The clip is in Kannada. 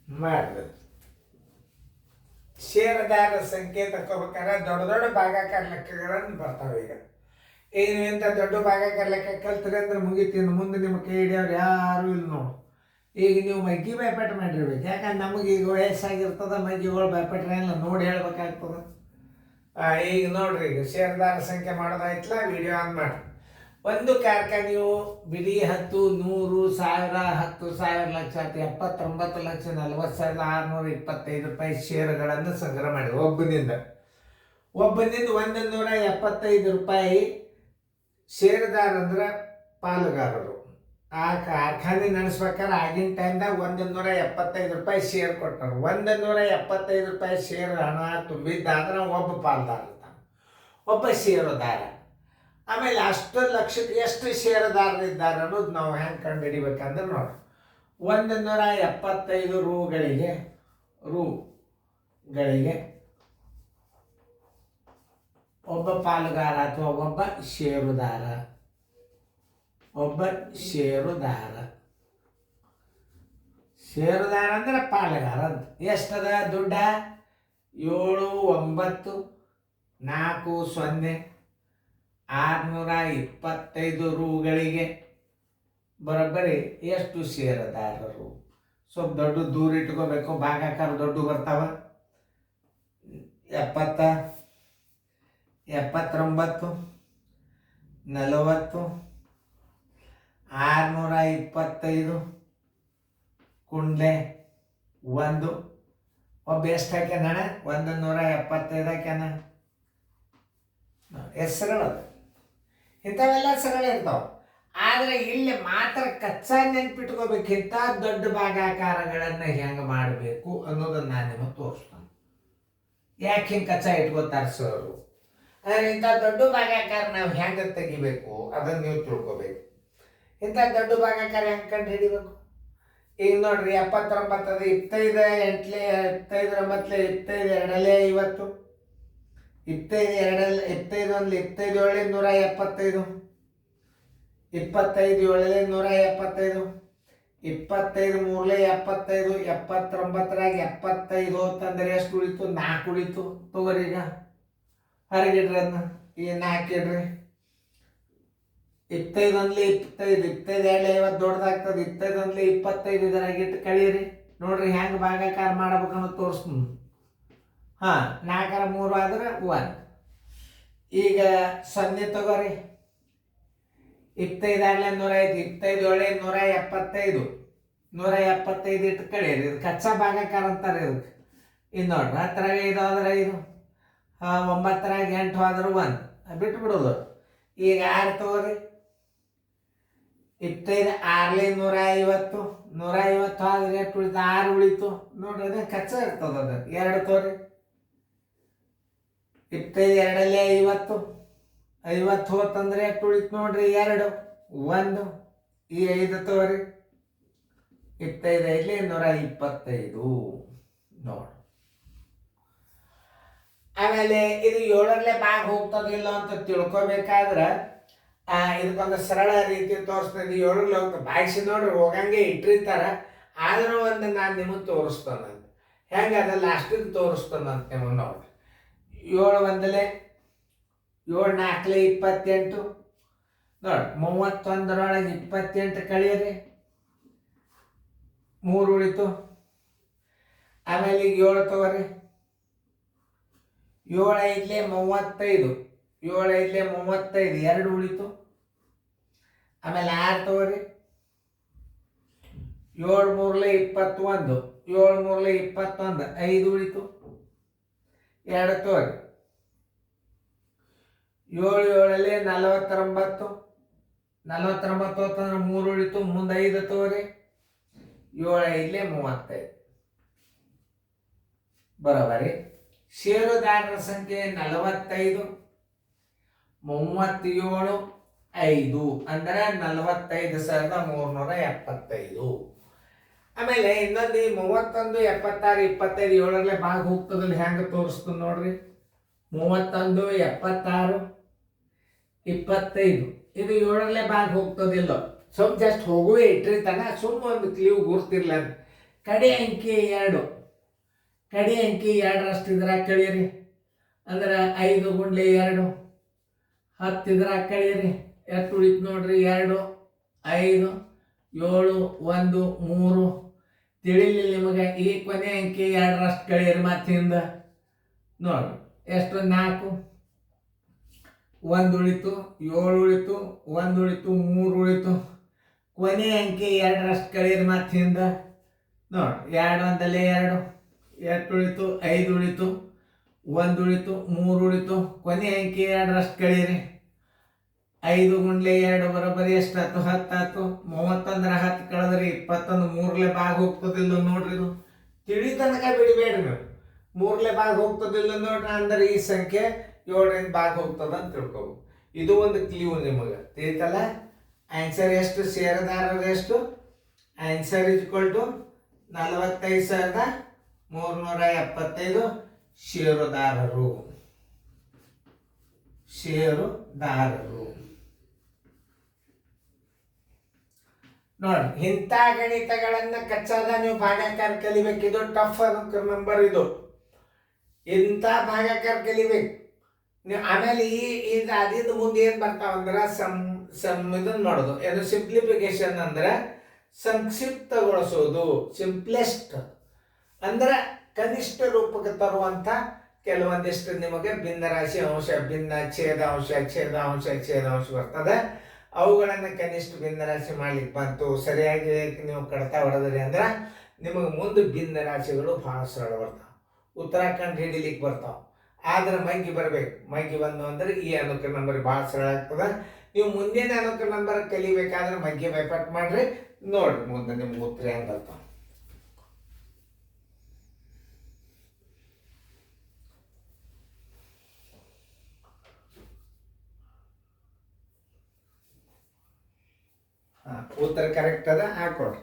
ಮಾಡ್ಬೋದು. ಷೇರುದಾರರ ಸಂಖ್ಯೆ ತಗೋಬೇಕಾದ್ರೆ ದೊಡ್ಡ ದೊಡ್ಡ ಭಾಗಾಕಾರ ಲೆಕ್ಕಗಳನ್ನು ಬರ್ತಾವೆ. ಈಗ ನೀವು ಇಂಥ ದೊಡ್ಡ ಭಾಗಾಕಾರ ಲೆಕ್ಕ ಕಲ್ತ್ರಿ ಅಂದ್ರೆ ಮುಗಿತು. ಇನ್ನು ಮುಂದೆ ನಿಮ್ಮ ಕೈ ಹಿಡಿಯೋರು ಯಾರು ಇಲ್ಲ ನೋಡು. ಈಗ ನೀವು ಮಗ್ಗಿ ಬಾಯ್ಪಾಠ ಮಾಡಿರ್ಬೇಕು. ಯಾಕಂದ್ರೆ ನಮಗೆ ಈಗ ವಯಸ್ಸಾಗಿರ್ತದ, ಮಗ್ಗಿಗಳು ಬಾಯ್ಪಾಟ್ರೆ ಎಲ್ಲ ನೋಡಿ ಹೇಳ್ಬೇಕಾಗ್ತದೆ. ಈಗ ನೋಡ್ರಿ, ಈಗ ಷೇರುದಾರ ಸಂಖ್ಯೆ ಮಾಡೋದಾಯ್ತಲ್ಲ, ವಿಡಿಯೋ ಆನ್ ಮಾಡಿ. ಒಂದು ಕಾರ್ಖಾನೆಯು ಬಿಡಿ 10, 100, 1000, 10,000 ಲಕ್ಷ, 79,40,625 ರೂಪಾಯಿ ಷೇರುಗಳನ್ನು ಸಂಗ್ರಹ ಮಾಡಿ ಒಬ್ಬನಿಂದ 175 ರೂಪಾಯಿ. ಷೇರುದಾರ ಅಂದ್ರೆ ಪಾಲುಗಾರರು. ಆ ಕಾರ್ಖಾನೆ ನಡೆಸ್ಬೇಕಾದ್ರೆ ಆಗಿನ ಟೈಮ್ದಾಗ 175 ರೂಪಾಯಿ ಶೇರ್ ಕೊಟ್ಟರು. 175 ರೂಪಾಯಿ ಶೇರ್ ಹಣ ತುಂಬಿದ್ದಾದ್ರೆ ಒಬ್ಬ ಪಾಲ್ದಾರ ಇರ್ತಾನೆ, ಒಬ್ಬ ಷೇರುದಾರ. ಆಮೇಲೆ ಅಷ್ಟು ಲಕ್ಷಕ್ಕೆ ಎಷ್ಟು ಷೇರುದಾರರಿದ್ದಾರೆ ಅನ್ನೋದು ನಾವು ಹೆಂಗೆ ಕಂಡು ಹಿಡಿಬೇಕಂದ್ರೆ ನೋಡಿ, 175 ರೂಗಳಿಗೆ ಒಬ್ಬ ಪಾಲುಗಾರ ಅಥವಾ ಒಬ್ಬ ಷೇರುದಾರ. ಷೇರುದಾರ ಅಂದ್ರೆ ಪಾಲುಗಾರ ಅಂತ. ಎಷ್ಟದ ದುಡ್ಡ? 7,940,625 ರೂಗಳಿಗೆ ಬರೋಬ್ಬರಿ ಎಷ್ಟು ಷೇರುದಾರರು? ಸ್ವಲ್ಪ ದೊಡ್ಡ ದೂರ ಇಟ್ಕೋಬೇಕು, ಭಾಗಾಕಾರ ದೊಡ್ಡ ಬರ್ತಾವ. 70, 79, 40, 625 ಕುಂಡ್ಲೆ 1. ಒಬ್ಬ ಎಷ್ಟು ಹಾಕ್ಯಾನ? 175 ಹಾಕ್ಯಾನ. ಎಷ್ಟು ಸರಳ ಅದು. ಇಂಥವೆಲ್ಲ ಸರಳ ಇರ್ತಾವೆ. ಆದರೆ ಇಲ್ಲಿ ಮಾತ್ರ ಕಚ್ಚಾ ನೆನ್ಪಿಟ್ಕೋಬೇಕು. ಇಂಥ ದೊಡ್ಡ ಭಾಗಾಕಾರಗಳನ್ನು ಹೆಂಗೆ ಮಾಡಬೇಕು ಅನ್ನೋದನ್ನು ನಾನು ನಿಮಗೆ ತೋರಿಸ್ತಾನೆ. ಯಾಕೆ ಹಿಂಗೆ ಕಚ್ಚಾ ಇಟ್ಕೋತಾರೆ ಸರ್ ಅಂದರೆ ಇಂಥ ದೊಡ್ಡ ಭಾಗಾಕಾರ ನಾವು ಹೆಂಗೆ ತೆಗಿಬೇಕು ಅದನ್ನು ನೀವು ತಿಳ್ಕೊಬೇಕು. ಇಂಥ ದೊಡ್ಡ ಭಾಗಾಕಾರ ಹೆಂಗೆ ಕಂಡು ಹಿಡಿಬೇಕು? ಈಗ ನೋಡ್ರಿ, 79 ಅದು 25 8 25 9 25 2 50, 25 2 25 1 25 7 175, 25 7 175, 25 3 75, 79 75 ಅಂತಂದ್ರೆ ಎಷ್ಟು ಉಳಿತು? 4 ಉಳಿತು. ತಗೋರಿ, ಈಗ ಹೊರಗಿಡ್ರಿ ಅದನ್ನ. ಈ 4 ಇಡ್ರಿ. 25 1 25, 25 2 50 ದೊಡ್ಡದಾಗ್ತದೆ. 25 1 25 ಇದರಾಗ ಇಟ್ಟು ಕಳೀರಿ. ನೋಡ್ರಿ ಹೆಂಗೆ ಭಾಗಾಕಾರ ಮಾಡ್ಬೇಕು ಅನ್ನೋದು ತೋರಿಸ್ತೀನಿ. 4 3 ಆದ್ರೆ 1. ಈಗ 0 ತಗೋರಿ. 25 105, 25 175, 175 ಇಟ್ಟು ಕಳೀರಿ. ಇದು ಕಚ್ಚಾ ಭಾಗಾಕಾರ ಅಂತಾರೆ ಇದಕ್ಕೆ. ಇದು ನೋಡ್ರಿ, 10 5 ಆದ್ರೆ 5, 9 8 ಆದ್ರೆ 1 ಬಿಟ್ಟು ಬಿಡೋದು. ಈಗ 6 ತಗೋರಿ. 25 6 150, 150 ಆದ್ರೆ ಎಷ್ಟು ಉಳಿತು? 6 ಉಳಿತು. ನೋಡ್ರಿ, ಅದೇ ಕಚ್ಚಾ ಇರ್ತದೆ. ಅದು 2 ತೋರಿ. 25 2 50, 50 ಹೋತಂದ್ರೆ ಎಷ್ಟು ಉಳಿತು? ನೋಡ್ರಿ 2 1. ಈ 5 ತೋರಿ. 25 5 125 ನೋಡಿ. ಆಮೇಲೆ ಇದು 7ರಲ್ಲೇ ಭಾಗ ಹೋಗ್ತದಿಲ್ಲ ಅಂತ ತಿಳ್ಕೊಬೇಕಾದ್ರೆ ಇದಕ್ಕೊಂದು ಸರಳ ರೀತಿ ತೋರಿಸ್ತದೆ. 7ರಲ್ಲಿ ಹೋಗ್ತದೆ. ಭಾಗಿಸಿ ನೋಡ್ರಿ, ಹೋಗಂಗೆ ಇಟ್ಟಿರ್ತಾರೆ. ಆದರೂ ಒಂದು ನಾನು ನಿಮಗೆ ತೋರಿಸ್ತಾನಂತ. ಹೆಂಗೆ ಅದ ಲಾಸ್ಟಿಗೆ ತೋರಿಸ್ತಾನಂತ ನಿಮಗೆ ನೋಡ್ರಿ. 7 1 7 4 28 ನೋಡಿ. 31ರೊಳಗೆ 28 ಕಳೀರಿ, 3 ಉಳಿತು. ಆಮೇಲೆ ಈಗ 7 ತಗೋರಿ. 7 5 35, 7 5 35 2 ಉಳಿತು. ಆಮೇಲೆ 6 ತಗೋರಿ. 7 3 21, 7 3 21 5 ಉಳಿತು. 2 ತಗೋರಿ. 7 7 49, 49 ಹೊತ್ತಂದ್ರೆ 3 ಉಳಿತು. ಮುಂದೆ 5 ತಗೋರಿ. 7 5 35 ಬರೋಬರಿ. ಷೇರುದಾರರ ಸಂಖ್ಯೆ 45, 37 5 ಅಂದ್ರೆ 45,375. ಆಮೇಲೆ ಇನ್ನೊಂದು 31 76 25 7ರಲ್ಲೇ ಭಾಗ ಹೋಗ್ತದಲ್ಲಿ ಹೆಂಗೆ ತೋರಿಸ್ತು ನೋಡ್ರಿ. 31 76 25 ಇದು 7ರಲ್ಲೇ ಭಾಗ ಹೋಗ್ತದಿಲ್ಲ. ಸ್ವಲ್ಪ ಜಸ್ಟ್ ಹೋಗುವೆ ಇಟ್ಟಿರ್ತಾನೆ, ಸುಮ್ಮ ಒಂದು ಕ್ಲೀವ್ ಗುರ್ತಿರ್ಲ ಅಂತ. ಕಡೆ ಅಂಕಿ 2, ಕಡೆ ಅಂಕಿ 2ರಷ್ಟು ಇದ್ರಾಗ ಕಳೀರಿ. ಅಂದ್ರೆ 5 ಗುಂಡ್ಲೆ 2 10 ಇದ್ರಾಗ ಕಳೀರಿ. ಎಷ್ಟು ಉಳಿತು ನೋಡ್ರಿ? 2 5 7 1 3. ತಿಳಿಲಿ ನಿಮಗೆ? ಈ ಕೊನೆ ಅಂಕಿ 2ರಷ್ಟು ಕಳೀರಿ ಮತ್ತಿಂದ. ನೋಡ್ರಿ ಎಷ್ಟು? 4 1 ಉಳಿತು, 7 ಉಳಿತು, 1 ಉಳಿತು, 3 ಉಳಿತು. ಕೊನೆ ಅಂಕಿ 2ರಷ್ಟು ಕಳೀರಿ ಮತ್ತಿಂದ. ನೋಡಿ 2 1 2 ಎಷ್ಟು ಉಳಿತು? 5 ಉಳಿತು, 1 ಉಳಿತು, 3 ಉಳಿತು. ಕೊನೆ ಅಂಕಿ 2ರಷ್ಟು ಕಳೀರಿ. 5 ಗುಂಡ್ಲೆ 2 ಬರೋಬ್ಬರಿ ಎಷ್ಟಾಯ್ತು? 10 ಆಯ್ತು. 30 ಅಂದ್ರೆ 10 ಕಳೆದ್ರಿ 20. 3ಲೆ ಭಾಗ ಹೋಗ್ತದಿಲ್ಲ ನೋಡ್ರಿ. ಇದು ತಿಳಿ ತನಕ ಬಿಡಬೇಡ್ರಿ ನೀವು. 3ಲೆ ಭಾಗ ಹೋಗ್ತದಿಲ್ಲ ನೋಡ್ರಿ ಅಂದ್ರೆ ಈ ಸಂಖ್ಯೆ 7ರಿಂದ ಭಾಗ ಹೋಗ್ತದ ಅಂತ ತಿಳ್ಕೊಬೇಕು. ಇದು ಒಂದು ಕ್ಲೀವ್ ನಿಮಗೆ ತಿಳಿತಲ್ಲ. ಆನ್ಸರ್ ಎಷ್ಟು? ಷೇರುದಾರರು ಎಷ್ಟು? ಆನ್ಸರ್ ಈಕ್ವಲ್ ಟು 45,375 ಷೇರುದಾರರು. ಷೇರುದಾರರು ನೋಡಿ. ಇಂಥ ಗಣಿತಗಳನ್ನ ಕಚ್ಚಾದ ನೀವು ಭಾಗಾಕಾರ ಕಲಿಬೇಕು. ಇದು ಟಫ್ ನಂಬರ್. ಇದು ಇಂಥ ಭಾಗಾಕಾರ ಕಲಿಬೇಕು ನೀವು. ಆಮೇಲೆ ಅದಿದ್ದು ಮುಂದೆ ಏನು ಬರ್ತಾವಂದ್ರೆ ಇದನ್ನ ಮಾಡೋದು ಏನು? ಸಿಂಪ್ಲಿಫಿಕೇಶನ್ ಅಂದ್ರೆ ಸಂಕ್ಷಿಪ್ತಗೊಳಿಸೋದು. ಸಿಂಪ್ಲೆಸ್ಟ್ ಅಂದ್ರೆ ಕನಿಷ್ಠ ರೂಪಕ್ಕೆ ತರುವಂಥ ಕೆಲವೊಂದಿಷ್ಟು ನಿಮಗೆ ಭಿನ್ನರಾಶಿ ಅಂಶ, ಭಿನ್ನ ಛೇದಾಂಶ, ಛೇದಾಂಶ ಬರ್ತದೆ. ಅವುಗಳನ್ನು ಕನಿಷ್ಠ ಭಿನ್ನರಾಶಿ ಮಾಡ್ಲಿಕ್ಕೆ ಬಂತು, ಸರಿಯಾಗಿ ನೀವು ಕಡ್ತಾ ಹೊಡೆದ್ರಿ ಅಂದ್ರೆ ನಿಮಗೆ ಮುಂದೆ ಭಿನ್ನರಾಶಿಗಳು ಭಾಳ ಸರಳ ಬರ್ತಾವೆ. ಉತ್ತರ ಕಂಡು ಹಿಡಿಲಿಕ್ಕೆ ಬರ್ತಾವೆ. ಆದ್ರೆ ಮಗ್ಗಿ ಬರಬೇಕು. ಮಗ್ಗಿ ಬಂದು ಅಂದ್ರೆ ಈ ಅನುಕ್ರಮ ನಂಬರ್ ಭಾಳ ಸರಳ ಆಗ್ತದೆ. ನೀವು ಮುಂದಿನ ಅನುಕ್ರಮ ನಂಬರ್ ಕಲಿಬೇಕಾದ್ರೆ ಮಗ್ಗಿ ಬೈಪಾಟ್ ಮಾಡ್ರಿ. ನೋಡ್ರಿ ಮುಂದೆ ನಿಮ್ಗೆ ಉತ್ತರ ಹೆಂಗೆ ಬರ್ತಾವೆ. ಉತ್ತರ ಕರೆಕ್ಟ್ ಅದ ಹಾಕೊಡ್ರಿ.